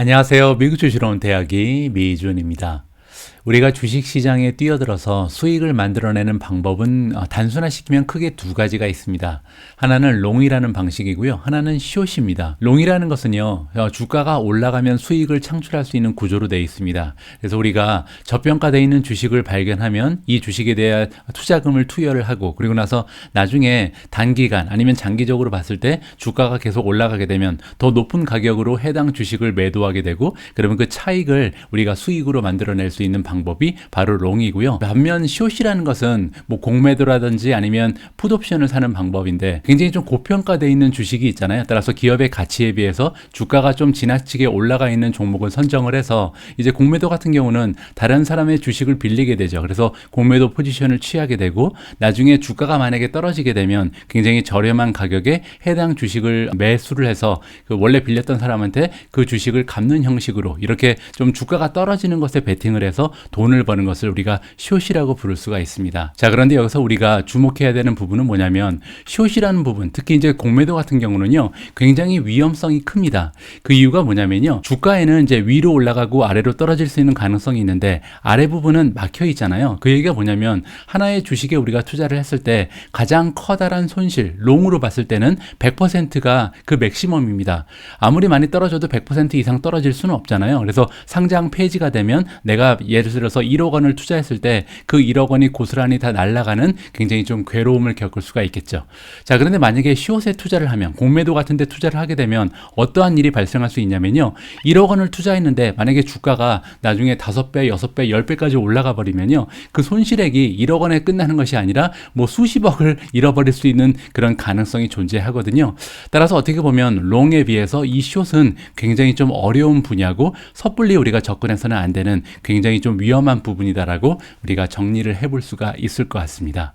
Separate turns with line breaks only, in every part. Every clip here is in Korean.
안녕하세요. 미국 주식으로 온 대학이 미준입니다. 우리가 주식시장에 뛰어들어서 수익을 만들어내는 방법은 단순화시키면 크게 두 가지가 있습니다. 하나는 롱이라는 방식이고요. 하나는 숏입니다. 롱이라는 것은요, 주가가 올라가면 수익을 창출할 수 있는 구조로 되어 있습니다. 그래서 우리가 저평가되어 있는 주식을 발견하면 이 주식에 대한 투자금을 투여를 하고, 그리고 나서 나중에 단기간 아니면 장기적으로 봤을 때 주가가 계속 올라가게 되면 더 높은 가격으로 해당 주식을 매도하게 되고, 그러면 그 차익을 우리가 수익으로 만들어낼 수 있는 방법이 바로 롱이고요. 반면 숏이라는 것은 뭐 공매도라든지 아니면 풋옵션을 사는 방법인데, 굉장히 좀 고평가되어 있는 주식이 있잖아요. 따라서 기업의 가치에 비해서 주가가 좀 지나치게 올라가 있는 종목을 선정을 해서, 이제 공매도 같은 경우는 다른 사람의 주식을 빌리게 되죠. 그래서 공매도 포지션을 취하게 되고, 나중에 주가가 만약에 떨어지게 되면 굉장히 저렴한 가격에 해당 주식을 매수를 해서 그 원래 빌렸던 사람한테 그 주식을 갚는 형식으로, 이렇게 좀 주가가 떨어지는 것에 베팅을 해서 돈을 버는 것을 우리가 숏이라고 부를 수가 있습니다. 자, 그런데 여기서 우리가 주목해야 되는 부분은 뭐냐면, 숏이라는 부분, 특히 이제 공매도 같은 경우는요, 굉장히 위험성이 큽니다. 그 이유가 뭐냐면요, 주가에는 이제 위로 올라가고 아래로 떨어질 수 있는 가능성이 있는데, 아래 부분은 막혀 있잖아요. 그 얘기가 뭐냐면, 하나의 주식에 우리가 투자를 했을 때 가장 커다란 손실, 롱으로 봤을 때는 100%가 그 맥시멈입니다. 아무리 많이 떨어져도 100% 이상 떨어질 수는 없잖아요. 그래서 상장 폐지가 되면 내가 예를 들어서 1억 원을 투자했을 때 그 1억 원이 고스란히 다 날아가는 굉장히 좀 괴로움을 겪을 수가 있겠죠. 자, 그런데 만약에 숏에 투자를 하면, 공매도 같은 데 투자를 하게 되면 어떠한 일이 발생할 수 있냐면요, 1억 원을 투자했는데 만약에 주가가 나중에 5배, 6배, 10배까지 올라가 버리면요, 그 손실액이 1억 원에 끝나는 것이 아니라 뭐 수십억을 잃어버릴 수 있는 그런 가능성이 존재하거든요. 따라서 어떻게 보면 롱에 비해서 이 숏은 굉장히 좀 어려운 분야고, 섣불리 우리가 접근해서는 안 되는 굉장히 좀 위험한 부분이다라고 우리가 정리를 해볼 수가 있을 것 같습니다.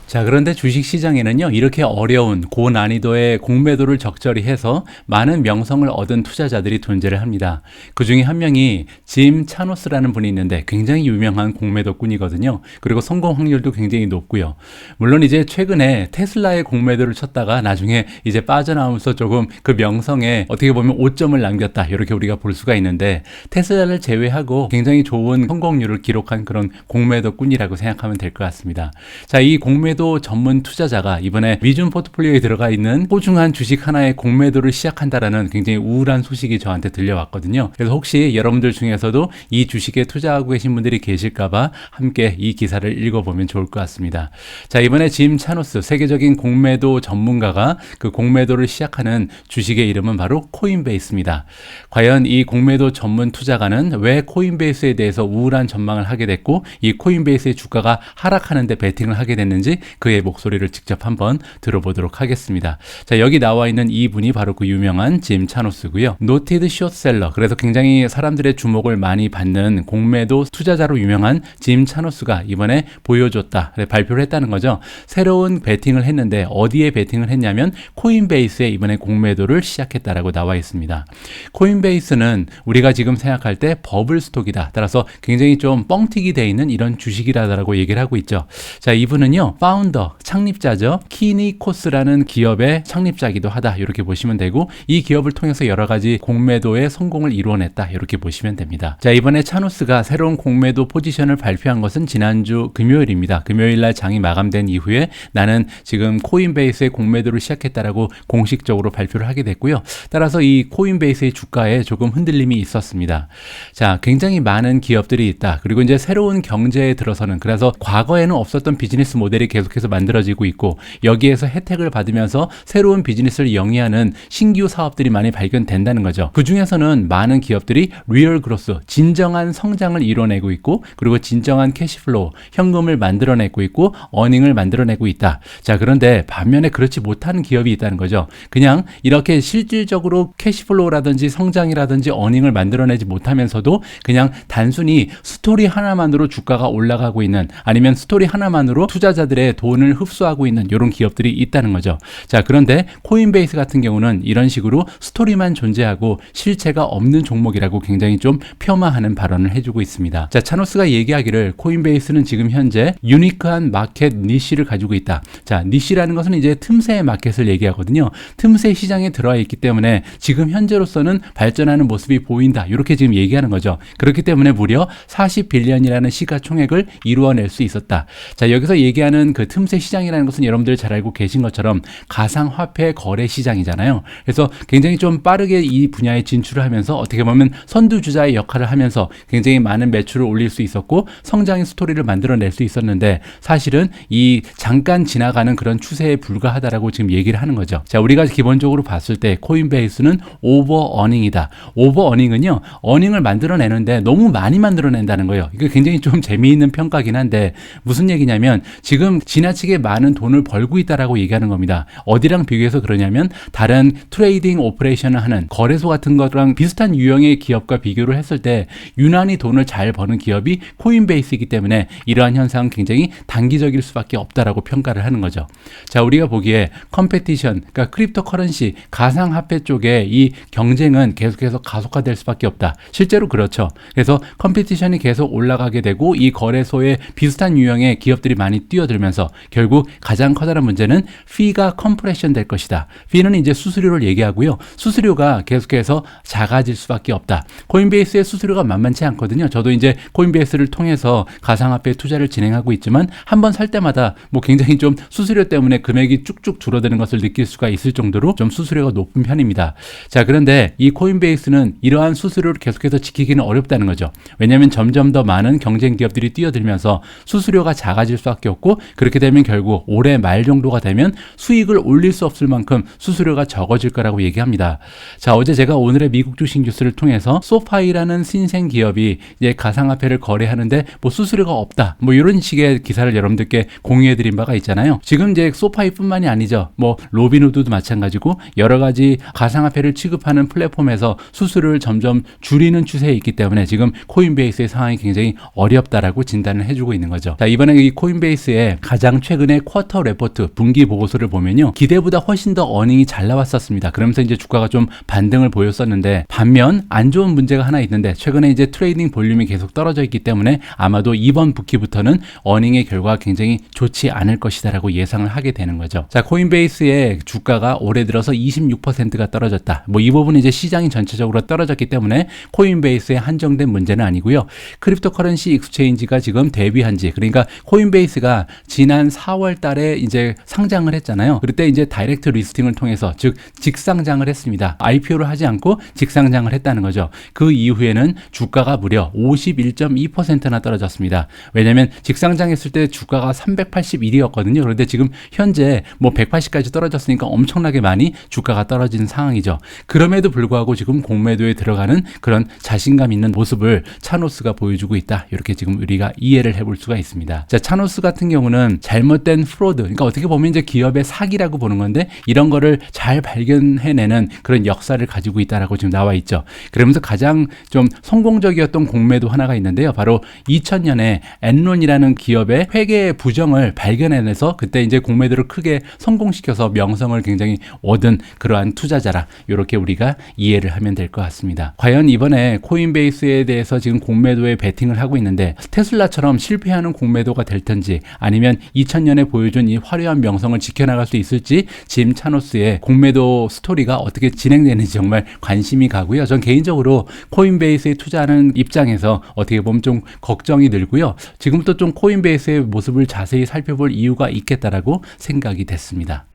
자, 그런데 주식시장에는요, 이렇게 어려운 고난이도의 공매도를 적절히 해서 많은 명성을 얻은 투자자들이 존재를 합니다. 그 중에 한 명이 짐 차노스라는 분이 있는데, 굉장히 유명한 공매도꾼이거든요. 그리고 성공 확률도 굉장히 높고요. 물론 이제 최근에 테슬라의 공매도를 쳤다가 나중에 이제 빠져나오면서 조금 그 명성에 어떻게 보면 오점을 남겼다, 이렇게 우리가 볼 수가 있는데, 테슬라를 제외하고 굉장히 좋은 성공률을 기록한 그런 공매도꾼이라고 생각하면 될 것 같습니다. 자, 이 공매도 전문 투자자가 이번에 미준 포트폴리오에 들어가 있는 소중한 주식 하나의 공매도를 시작한다라는 굉장히 우울한 소식이 저한테 들려왔거든요. 그래서 혹시 여러분들 중에서도 이 주식에 투자하고 계신 분들이 계실까봐 함께 이 기사를 읽어보면 좋을 것 같습니다. 자, 이번에 짐 차노스, 세계적인 공매도 전문가가 그 공매도를 시작하는 주식의 이름은 바로 코인베이스입니다. 과연 이 공매도 전문 투자가는 왜 코인베이스에 대해서 우울한 전망을 하게 됐고, 이 코인베이스의 주가가 하락하는데 베팅을 하게 됐는지 그의 목소리를 직접 한번 들어보도록 하겠습니다. 자, 여기 나와 있는 이분이 바로 그 유명한 짐 차노스고요. 노티드 숏셀러, 그래서 굉장히 사람들의 주목을 많이 받는 공매도 투자자로 유명한 짐 차노스가 이번에 보여줬다, 발표를 했다는 거죠. 새로운 베팅을 했는데, 어디에 베팅을 했냐면 코인베이스에 이번에 공매도를 시작했다라고 나와 있습니다. 코인베이스는 우리가 지금 생각할 때 버블 스톡이다, 따라서 굉장히 좀 뻥튀기 되어 있는 이런 주식이라고 얘기를 하고 있죠. 자, 이분은요, 파운더, 창립자죠. 키니코스라는 기업의 창립자이기도 하다, 이렇게 보시면 되고, 이 기업을 통해서 여러 가지 공매도의 성공을 이루어냈다, 이렇게 보시면 됩니다. 자, 이번에 차노스가 새로운 공매도 포지션을 발표한 것은 지난주 금요일입니다. 금요일날 장이 마감된 이후에 나는 지금 코인베이스의 공매도를 시작했다라고 공식적으로 발표를 하게 됐고요. 따라서 이 코인베이스의 주가에 조금 흔들림이 있었습니다. 자, 굉장히 많은 기업들이 있다. 그리고 이제 새로운 경제에 들어서는, 그래서 과거에는 없었던 비즈니스 모델이 계속해서 만들어지고 있고, 여기에서 혜택을 받으면서 새로운 비즈니스를 영위하는 신규 사업들이 많이 발견된다는 거죠. 그 중에서는 많은 기업들이 리얼 그로스, 진정한 성장을 이뤄내고 있고, 그리고 진정한 캐시플로우, 현금을 만들어내고 있고, 어닝을 만들어내고 있다. 자, 그런데 반면에 그렇지 못한 기업이 있다는 거죠. 그냥 이렇게 실질적으로 캐시플로우라든지 성장이라든지 어닝을 만들어내지 못하면서도 그냥 단순히 스토리 하나만으로 주가가 올라가고 있는, 아니면 스토리 하나만으로 투자자들의 돈을 흡수하고 있는 이런 기업들이 있다는 거죠. 자, 그런데 코인베이스 같은 경우는 이런 식으로 스토리만 존재하고 실체가 없는 종목이라고 굉장히 좀 폄하하는 발언을 해주고 있습니다. 자, 차노스가 얘기하기를 코인베이스는 지금 현재 유니크한 마켓 니시를 가지고 있다. 자, 니시라는 것은 이제 틈새 마켓을 얘기하거든요. 틈새 시장에 들어와 있기 때문에 지금 현재로서는 발전하는 모습이 보인다. 이렇게 지금 얘기하는 거죠. 그렇기 때문에 무려 40빌리언이라는 시가총액을 이루어낼 수 있었다. 자, 여기서 얘기하는 그 틈새 시장이라는 것은 여러분들 잘 알고 계신 것처럼 가상화폐 거래 시장이잖아요. 그래서 굉장히 좀 빠르게 이 분야에 진출을 하면서 어떻게 보면 선두주자의 역할을 하면서 굉장히 많은 매출을 올릴 수 있었고 성장의 스토리를 만들어낼 수 있었는데 사실은 이 잠깐 지나가는 그런 추세에 불과하다라고 지금 얘기를 하는 거죠. 자, 우리가 기본적으로 봤을 때 코인베이스는 오버어닝이다. 오버어닝은요, 어닝을 만들어내는데 너무 많이 만들어낸다는 거예요. 이거 굉장히 좀 재미있는 평가긴 한데 무슨 얘기냐면 지금 지나치게 많은 돈을 벌고 있다라고 얘기하는 겁니다. 어디랑 비교해서 그러냐면 다른 트레이딩 오퍼레이션을 하는 거래소 같은 거랑 비슷한 유형의 기업과 비교를 했을 때 유난히 돈을 잘 버는 기업이 코인베이스이기 때문에 이러한 현상은 굉장히 단기적일 수밖에 없다라고 평가를 하는 거죠. 자, 우리가 보기에 컴페티션, 그러니까 크립토 커런시, 가상화폐 쪽에 이 경쟁은 계속해서 가속화될 수밖에 없다. 실제로 그렇죠. 그래서 컴페티션이 계속 올라가게 되고 이 거래소에 비슷한 유형의 기업들이 많이 뛰어들면서 결국 가장 커다란 문제는 피가 컴프레션 될 것이다. 피는 이제 수수료를 얘기하고요. 수수료가 계속해서 작아질 수밖에 없다. 코인베이스의 수수료가 만만치 않거든요. 저도 이제 코인베이스를 통해서 가상화폐 투자를 진행하고 있지만 한번 살 때마다 뭐 굉장히 좀 수수료 때문에 금액이 쭉쭉 줄어드는 것을 느낄 수가 있을 정도로 좀 수수료가 높은 편입니다. 자, 그런데 이 코인베이스는 이러한 수수료를 계속해서 지키기는 어렵다는 거죠. 왜냐하면 점점 더 많은 경쟁 기업들이 뛰어들면서 수수료가 작아질 수밖에 없고 그렇게 되면 결국 올해 말 정도가 되면 수익을 올릴 수 없을 만큼 수수료가 적어질 거라고 얘기합니다. 자, 어제 제가 오늘의 미국 주식 뉴스를 통해서 소파이라는 신생 기업이 이제 가상화폐를 거래하는데 뭐 수수료가 없다. 뭐 이런 식의 기사를 여러분들께 공유해 드린 바가 있잖아요. 지금 이제 소파이뿐만이 아니죠. 뭐 로빈후드도 마찬가지고 여러 가지 가상화폐를 취급하는 플랫폼에서 수수료를 점점 줄이는 추세에 있기 때문에 지금 코인베이스의 상황이 굉장히 어렵다라고 진단을 해주고 있는 거죠. 자, 이번에 이 코인베이스의 가장 최근의 쿼터 레포트 분기 보고서를 보면요, 기대보다 훨씬 더 어닝이 잘 나왔었습니다. 그러면서 이제 주가가 좀 반등을 보였었는데 반면 안 좋은 문제가 하나 있는데 최근에 이제 트레이딩 볼륨이 계속 떨어져 있기 때문에 아마도 이번 분기부터는 어닝의 결과가 굉장히 좋지 않을 것이다라고 예상을 하게 되는 거죠. 자, 코인베이스의 주가가 올해 들어서 26%가 떨어졌다. 뭐 이 부분은 이제 시장이 전체적으로 떨어졌기 때문에 코인베이스에 한정된 문제는 아니고요. 크립토 커런시 익스체인지가 지금 데뷔한 지, 그러니까 코인베이스가 지난 4월 달에 이제 상장을 했잖아요. 그때 이제 다이렉트 리스팅을 통해서 즉 직상장을 했습니다. IPO를 하지 않고 직상장을 했다는 거죠. 그 이후에는 주가가 무려 51.2%나 떨어졌습니다. 왜냐하면 직상장했을 때 주가가 381이었거든요. 그런데 지금 현재 뭐 180까지 떨어졌으니까 엄청나게 많이 주가가 떨어진 상황이죠. 그럼에도 불구하고 지금 공매도에 들어가는 그런 자신감 있는 모습을 차노스가 보여주고 있다. 이렇게 지금 우리가 이해를 해볼 수가 있습니다. 자, 차노스 같은 경우는 잘못된 프로드, 그러니까 어떻게 보면 이제 기업의 사기라고 보는 건데 이런 거를 잘 발견해내는 그런 역사를 가지고 있다라고 지금 나와 있죠. 그러면서 가장 좀 성공적이었던 공매도 하나가 있는데요. 바로 2000년에 엔론이라는 기업의 회계 부정을 발견해내서 그때 이제 공매도를 크게 성공시켜서 명성을 굉장히 얻은 그러한 투자자라 이렇게 우리가 이해를 하면 될 것 같습니다. 과연 이번에 코인베이스에 대해서 지금 공매도에 베팅을 하고 있는데 테슬라처럼 실패하는 공매도가 될 텐지 아니면 2000년에 보여준 이 화려한 명성을 지켜나갈 수 있을지 짐 차노스의 공매도 스토리가 어떻게 진행되는지 정말 관심이 가고요. 전 개인적으로 코인베이스에 투자하는 입장에서 어떻게 보면 좀 걱정이 들고요. 지금부터 좀 코인베이스의 모습을 자세히 살펴볼 이유가 있겠다라고 생각이 됐습니다.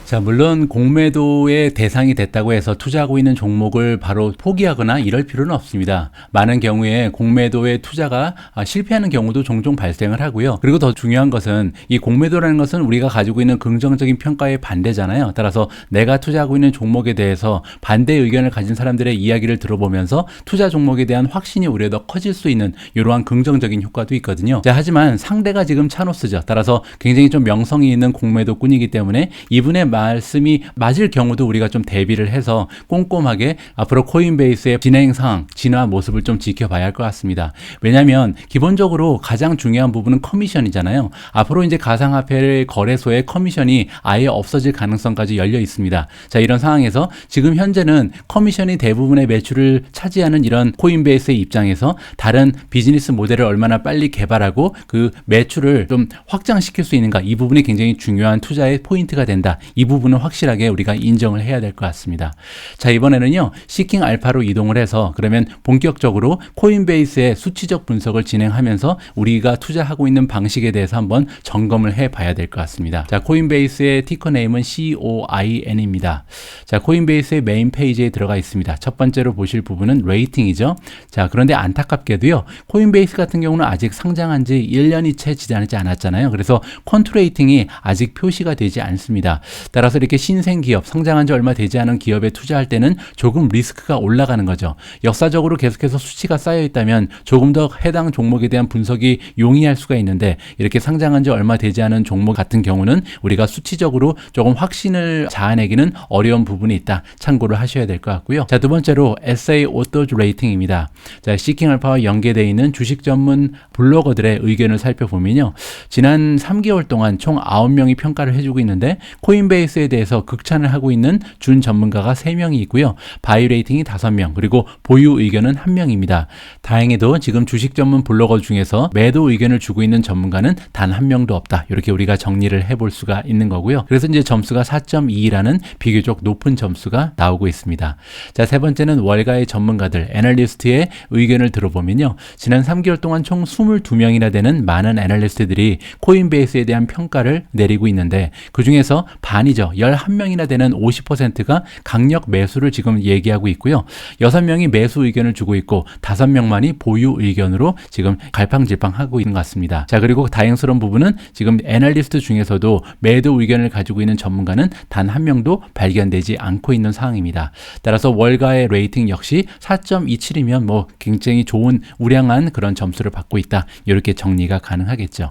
자, 물론 공매도의 대상이 됐다고 해서 투자하고 있는 종목을 바로 포기하거나 이럴 필요는 없습니다. 많은 경우에 공매도의 투자가 실패하는 경우도 종종 발생을 하고요. 그리고 더 중요한 것은 이 공매도라는 것은 우리가 가지고 있는 긍정적인 평가의 반대잖아요. 따라서 내가 투자하고 있는 종목에 대해서 반대 의견을 가진 사람들의 이야기를 들어보면서 투자 종목에 대한 확신이 오히려 더 커질 수 있는 이러한 긍정적인 효과도 있거든요. 자, 하지만 상대가 지금 차노스죠. 따라서 굉장히 좀 명성이 있는 공매도꾼이기 때문에 이분의 말씀이 맞을 경우도 우리가 좀 대비를 해서 꼼꼼하게 앞으로 코인베이스의 진행 상황, 진화 모습을 좀 지켜봐야 할 것 같습니다. 왜냐하면 기본적으로 가장 중요한 부분은 커미션이잖아요. 앞으로 이제 가상화폐 거래소의 커미션이 아예 없어질 가능성까지 열려 있습니다. 자, 이런 상황에서 지금 현재는 커미션이 대부분의 매출을 차지하는 이런 코인베이스의 입장에서 다른 비즈니스 모델을 얼마나 빨리 개발하고 그 매출을 좀 확장시킬 수 있는가, 이 부분이 굉장히 중요한 투자의 포인트가 된다. 이 부분은 확실하게 우리가 인정을 해야 될 것 같습니다. 자, 이번에는요, 시킹 알파로 이동을 해서 그러면 본격적으로 코인베이스의 수치적 분석을 진행하면서 우리가 투자하고 있는 방식에 대해서 한번 점검을 해 봐야 될 것 같습니다. 자, 코인베이스의 티커 네임은 COIN입니다. 자, 코인베이스의 메인 페이지에 들어가 있습니다. 첫 번째로 보실 부분은 레이팅이죠. 자, 그런데 안타깝게도요, 코인베이스 같은 경우는 아직 상장한 지 1년이 채 지나지 않았잖아요. 그래서 퀀트 레이팅이 아직 표시가 되지 않습니다. 따라서 이렇게 신생 기업, 상장한 지 얼마 되지 않은 기업에 투자할 때는 조금 리스크가 올라가는 거죠. 역사적으로 계속해서 수치가 쌓여 있다면 조금 더 해당 종목에 대한 분석이 용이할 수가 있는데, 이렇게 상장한 지 얼마 되지 않은 종목 같은 경우는 우리가 수치적으로 조금 확신을 자아내기는 어려운 부분이 있다. 참고를 하셔야 될 것 같고요. 자, 두 번째로 SA 오토즈 레이팅입니다. 자, 시킹 알파와 연계되어 있는 주식 전문 블로거들의 의견을 살펴보면요, 지난 3개월 동안 총 9명이 평가를 해주고 있는데, 코인베이스에 대해서 극찬을 하고 있는 준 전문가가 3명이 있고요, 바이 레이팅이 5명, 그리고 보유 의견은 1명입니다. 다행히도 지금 주식 전문 블로거 중에서 매도 의견을 주고 있는 전문가는 단 1명도 없다. 이렇게 우리가 정리를 해볼 수가 있는 거고요. 그래서 이제 점수가 4.2라는 비교적 높은 점수가 나오고 있습니다. 자, 세 번째는 월가의 전문가들, 애널리스트의 의견을 들어보면요, 지난 3개월 동안 총 22명이나 되는 많은 애널리스트들이 코인베이스에 대한 평가를 내리고 있는데, 그 중에서 반이죠. 11명이나 되는 50%가 강력 매수를 지금 얘기하고 있고요. 6명이 매수 의견을 주고 있고 5명만이 보유 의견으로 지금 갈팡질팡하고 있는 것 같습니다. 자, 그리고 다행스러운 부분은 지금 애널리스트 중에서도 매도 의견을 가지고 있는 전문가는 단 1명도 발견되지 않고 있는 상황입니다. 따라서 월가의 레이팅 역시 4.27이면 뭐 굉장히 좋은 우량한 그런 점수를 받고 있다. 이렇게 정리가 가능하겠죠.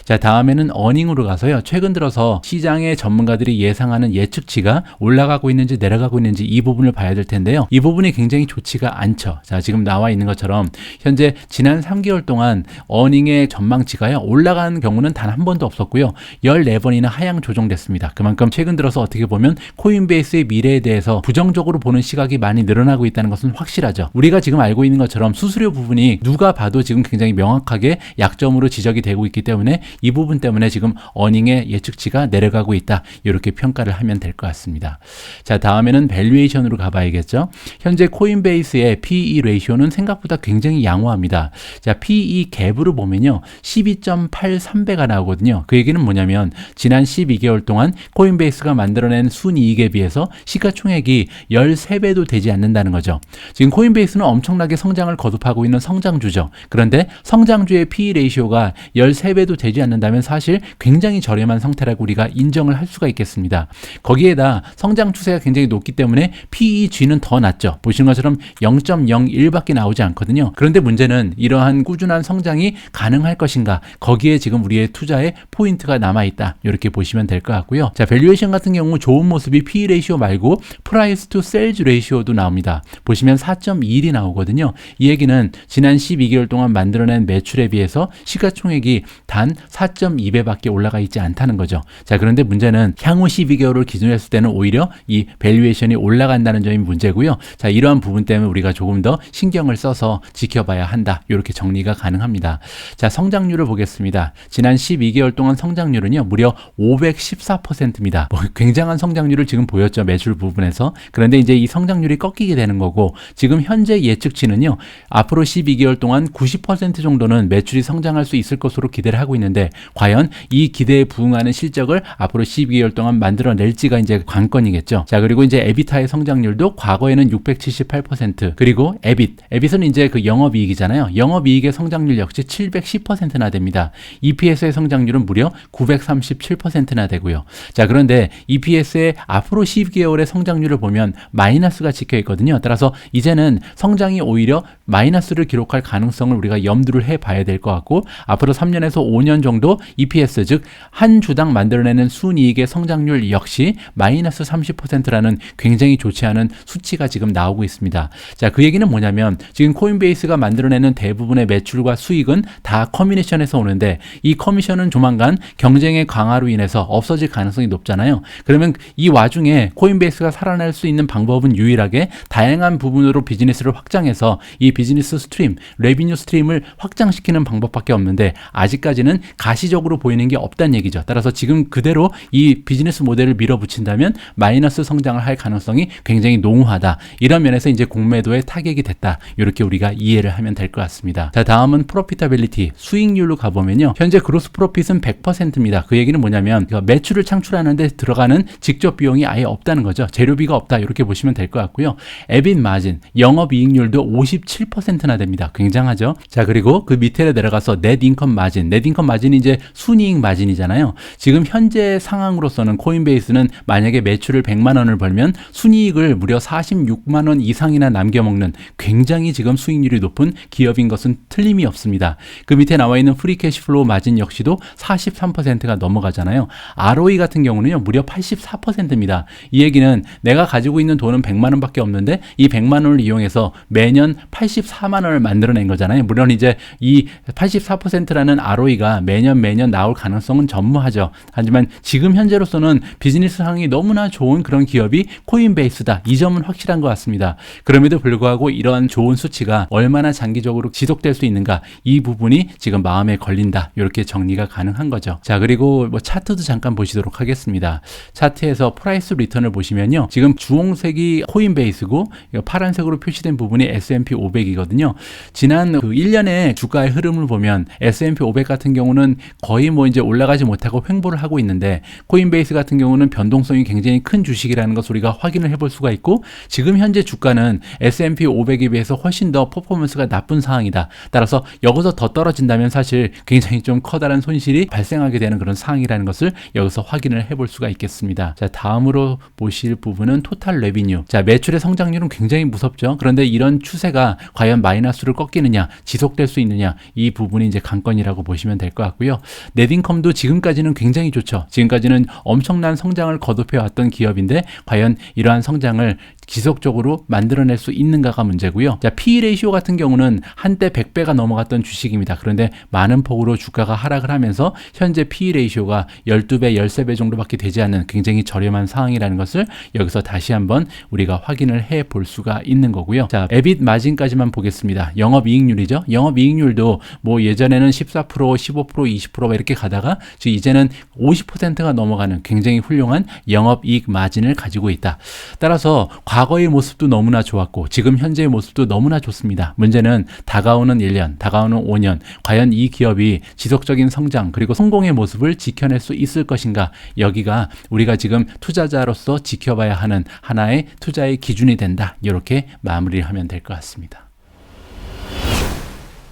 자, 다음에는 어닝으로 가서요, 최근 들어서 시장의 전문가들이 예상하는 예측치가 올라가고 있는지 내려가고 있는지 이 부분을 봐야 될 텐데요. 이 부분이 굉장히 좋지가 않죠. 자, 지금 나와 있는 것처럼 현재 지난 3개월 동안 어닝의 전망치가요, 올라간 경우는 단 한 번도 없었고요, 14번이나 하향 조정됐습니다. 그만큼 최근 들어서 어떻게 보면 코인베이스의 미래에 대해서 부정적으로 보는 시각이 많이 늘어나고 있다는 것은 확실하죠. 우리가 지금 알고 있는 것처럼 수수료 부분이 누가 봐도 지금 굉장히 명확하게 약점으로 지적이 되고 있기 때문에 이 부분 때문에 지금 어닝의 예측치가 내려가고 있다. 이렇게 평가를 하면 될 것 같습니다. 자, 다음에는 밸류에이션으로 가봐야겠죠. 현재 코인베이스의 PE 레이쇼는 생각보다 굉장히 양호합니다. 자, PE 갭으로 보면요, 12.83배가 나오거든요. 그 얘기는 뭐냐면 지난 12개월 동안 코인베이스가 만들어낸 순이익에 비해서 시가총액이 13배도 되지 않는다는 거죠. 지금 코인베이스는 엄청나게 성장을 거듭하고 있는 성장주죠. 그런데 성장주의 PE 레이쇼가 13배도 되지 않는다면 사실 굉장히 저렴한 상태라고 우리가 인정을 할 수가 있겠습니다. 거기에다 성장 추세가 굉장히 높기 때문에 PEG는 더 낮죠. 보시는 것처럼 0.01밖에 나오지 않거든요. 그런데 문제는 이러한 꾸준한 성장이 가능할 것인가, 거기에 지금 우리의 투자의 포인트가 남아있다. 이렇게 보시면 될 것 같고요. 자, 밸류에이션 같은 경우 좋은 모습이 PE 레이쇼 말고 프라이스 투 셀즈 레이쇼도 나옵니다. 보시면 4.1이 나오거든요. 이 얘기는 지난 12개월 동안 만들어낸 매출에 비해서 시가총액이 단 4.2배밖에 올라가 있지 않다는 거죠. 자, 그런데 문제는 향후 12개월을 기준으로 했을 때는 오히려 이 밸류에이션이 올라간다는 점이 문제고요. 자, 이러한 부분 때문에 우리가 조금 더 신경을 써서 지켜봐야 한다. 이렇게 정리가 가능합니다. 자, 성장률을 보겠습니다. 지난 12개월 동안 성장률은요, 무려 514%입니다. 뭐 굉장한 성장률을 지금 보였죠, 매출 부분에서. 그런데 이제 이 성장률이 꺾이게 되는 거고, 지금 현재 예측치는요, 앞으로 12개월 동안 90% 정도는 매출이 성장할 수 있을 것으로 기대를 하고 있는데, 과연 이 기대에 부응하는 실적을 앞으로 12개월 동안 만들어낼지가 이제 관건이겠죠. 자, 그리고 이제 에비타의 성장률도 과거에는 678%, 그리고 에빗은 이제 그 영업이익이잖아요. 영업이익의 성장률 역시 710%나 됩니다. EPS의 성장률은 무려 937%나 되고요. 자, 그런데 EPS의 앞으로 12개월의 성장률을 보면 마이너스가 찍혀 있거든요. 따라서 이제는 성장이 오히려 마이너스를 기록할 가능성을 우리가 염두를 해봐야 될 것 같고, 앞으로 3년에서 5년 정도 EPS, 즉 한 주당 만들어내는 순이익의 성장률 성장률 역시 마이너스 30%라는 굉장히 좋지 않은 수치가 지금 나오고 있습니다. 자, 그 얘기는 뭐냐면 지금 코인베이스가 만들어내는 대부분의 매출과 수익은 다 커미션에서 오는데 이 커미션은 조만간 경쟁의 강화로 인해서 없어질 가능성이 높잖아요. 그러면 이 와중에 코인베이스가 살아날 수 있는 방법은 유일하게 다양한 부분으로 비즈니스를 확장해서 이 비즈니스 스트림, 레비뉴 스트림을 확장시키는 방법밖에 없는데 아직까지는 가시적으로 보이는 게 없다는 얘기죠. 따라서 지금 그대로 이 비즈니스 모델을 밀어붙인다면 마이너스 성장을 할 가능성이 굉장히 농후하다. 이런 면에서 이제 공매도에 타격이 됐다. 이렇게 우리가 이해를 하면 될 것 같습니다. 자, 다음은 프로피타빌리티, 수익률로 가보면요. 현재 그로스 프로핏은 100%입니다. 그 얘기는 뭐냐면 매출을 창출하는데 들어가는 직접 비용이 아예 없다는 거죠. 재료비가 없다. 이렇게 보시면 될 것 같고요. 에빗 마진, 영업이익률도 57%나 됩니다. 굉장하죠. 자, 그리고 그 밑에 내려가서 넷 인컴 마진, 넷 인컴 마진이 이제 순이익 마진이잖아요. 지금 현재 상황으로서는 코인베이스는 만약에 매출을 100만 원을 벌면 순이익을 무려 46만 원 이상이나 남겨먹는 굉장히 지금 수익률이 높은 기업인 것은 틀림이 없습니다. 그 밑에 나와 있는 프리 캐시플로우 마진 역시도 43%가 넘어가잖아요. ROE 같은 경우는요, 무려 84%입니다. 이 얘기는 내가 가지고 있는 돈은 100만 원밖에 없는데 이 100만 원을 이용해서 매년 84만 원을 만들어낸 거잖아요. 물론 이제 이 84%라는 ROE가 매년 나올 가능성은 전무하죠. 하지만 지금 현재로서는 비즈니스 상황이 너무나 좋은 그런 기업이 코인베이스다. 이 점은 확실한 것 같습니다. 그럼에도 불구하고 이러한 좋은 수치가 얼마나 장기적으로 지속될 수 있는가, 이 부분이 지금 마음에 걸린다. 이렇게 정리가 가능한 거죠. 자, 그리고 뭐 차트도 잠깐 보시도록 하겠습니다. 차트에서 프라이스 리턴을 보시면요. 지금 주홍색이 코인베이스고 파란색으로 표시된 부분이 S&P 500이거든요. 지난 그 1년의 주가의 흐름을 보면 S&P 500 같은 경우는 거의 뭐 이제 올라가지 못하고 횡보를 하고 있는데 코인베이스 같은 경우는 변동성이 굉장히 큰 주식이라는 것을 우리가 확인을 해볼 수가 있고 지금 현재 주가는 S&P 500에 비해서 훨씬 더 퍼포먼스가 나쁜 상황이다. 따라서 여기서 더 떨어진다면 사실 굉장히 좀 커다란 손실이 발생하게 되는 그런 상황이라는 것을 여기서 확인을 해볼 수가 있겠습니다. 자, 다음으로 보실 부분은 토탈 레비뉴. 자, 매출의 성장률은 굉장히 무섭죠. 그런데 이런 추세가 과연 마이너스를 꺾이느냐, 지속될 수 있느냐, 이 부분이 이제 관건이라고 보시면 될 것 같고요. 넷인컴도 지금까지는 굉장히 좋죠. 지금까지는 엄청난 성장을 거듭해 왔던 기업인데 과연 이러한 성장을 지속적으로 만들어낼 수 있는가가 문제고요. 자, PE 레이시오 같은 경우는 한때 100배가 넘어갔던 주식입니다. 그런데 많은 폭으로 주가가 하락을 하면서 현재 PE 레이시오가 12배, 13배 정도밖에 되지 않는 굉장히 저렴한 상황이라는 것을 여기서 다시 한번 우리가 확인을 해 볼 수가 있는 거고요. 자, 에빗 마진까지만 보겠습니다. 영업이익률이죠. 영업이익률도 뭐 예전에는 14%, 15%, 20% 이렇게 가다가 지금 이제는 50%가 넘어가는 굉장히 훌륭한 영업이익 마진을 가지고 있다. 따라서 과거의 모습도 너무나 좋았고 지금 현재의 모습도 너무나 좋습니다. 문제는 다가오는 1년, 다가오는 5년 과연 이 기업이 지속적인 성장 그리고 성공의 모습을 지켜낼 수 있을 것인가, 여기가 우리가 지금 투자자로서 지켜봐야 하는 하나의 투자의 기준이 된다. 이렇게 마무리를 하면 될 것 같습니다.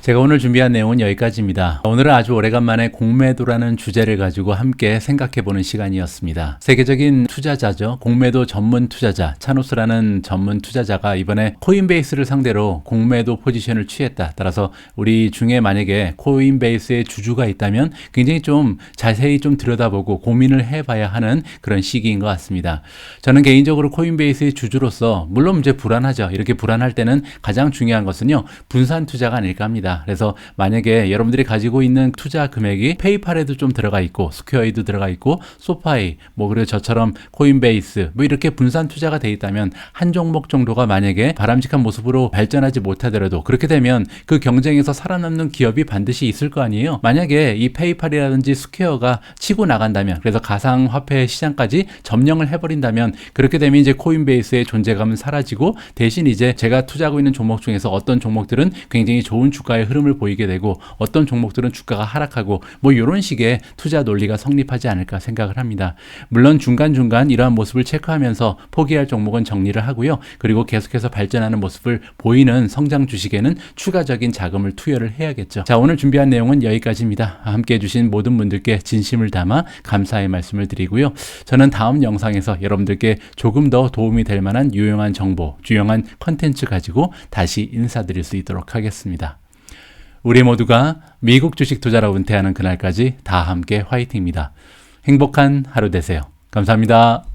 제가 오늘 준비한 내용은 여기까지입니다. 오늘은 아주 오래간만에 공매도라는 주제를 가지고 함께 생각해보는 시간이었습니다. 세계적인 투자자죠. 공매도 전문 투자자, 차노스라는 전문 투자자가 이번에 코인베이스를 상대로 공매도 포지션을 취했다. 따라서 우리 중에 만약에 코인베이스의 주주가 있다면 굉장히 좀 자세히 좀 들여다보고 고민을 해봐야 하는 그런 시기인 것 같습니다. 저는 개인적으로 코인베이스의 주주로서 물론 이제 불안하죠. 이렇게 불안할 때는 가장 중요한 것은요, 분산 투자가 아닐까 합니다. 그래서 만약에 여러분들이 가지고 있는 투자 금액이 페이팔에도 좀 들어가 있고 스퀘어에도 들어가 있고 소파이 뭐 그리고 저처럼 코인베이스 뭐 이렇게 분산 투자가 돼 있다면 한 종목 정도가 만약에 바람직한 모습으로 발전하지 못하더라도 그렇게 되면 그 경쟁에서 살아남는 기업이 반드시 있을 거 아니에요. 만약에 이 페이팔이라든지 스퀘어가 치고 나간다면, 그래서 가상화폐 시장까지 점령을 해버린다면 그렇게 되면 이제 코인베이스의 존재감은 사라지고 대신 이제 제가 투자하고 있는 종목 중에서 어떤 종목들은 굉장히 좋은 주가의 흐름을 보이게 되고 어떤 종목들은 주가가 하락하고 뭐 이런 식의 투자 논리가 성립하지 않을까 생각을 합니다. 물론 중간중간 이러한 모습을 체크하면서 포기할 종목은 정리를 하고요. 그리고 계속해서 발전하는 모습을 보이는 성장 주식에는 추가적인 자금을 투여를 해야겠죠. 자, 오늘 준비한 내용은 여기까지입니다. 함께 해주신 모든 분들께 진심을 담아 감사의 말씀을 드리고요. 저는 다음 영상에서 여러분들께 조금 더 도움이 될 만한 유용한 정보, 유용한 컨텐츠 가지고 다시 인사드릴 수 있도록 하겠습니다. 우리 모두가 미국 주식 투자로 은퇴하는 그날까지 다 함께 화이팅입니다. 행복한 하루 되세요. 감사합니다.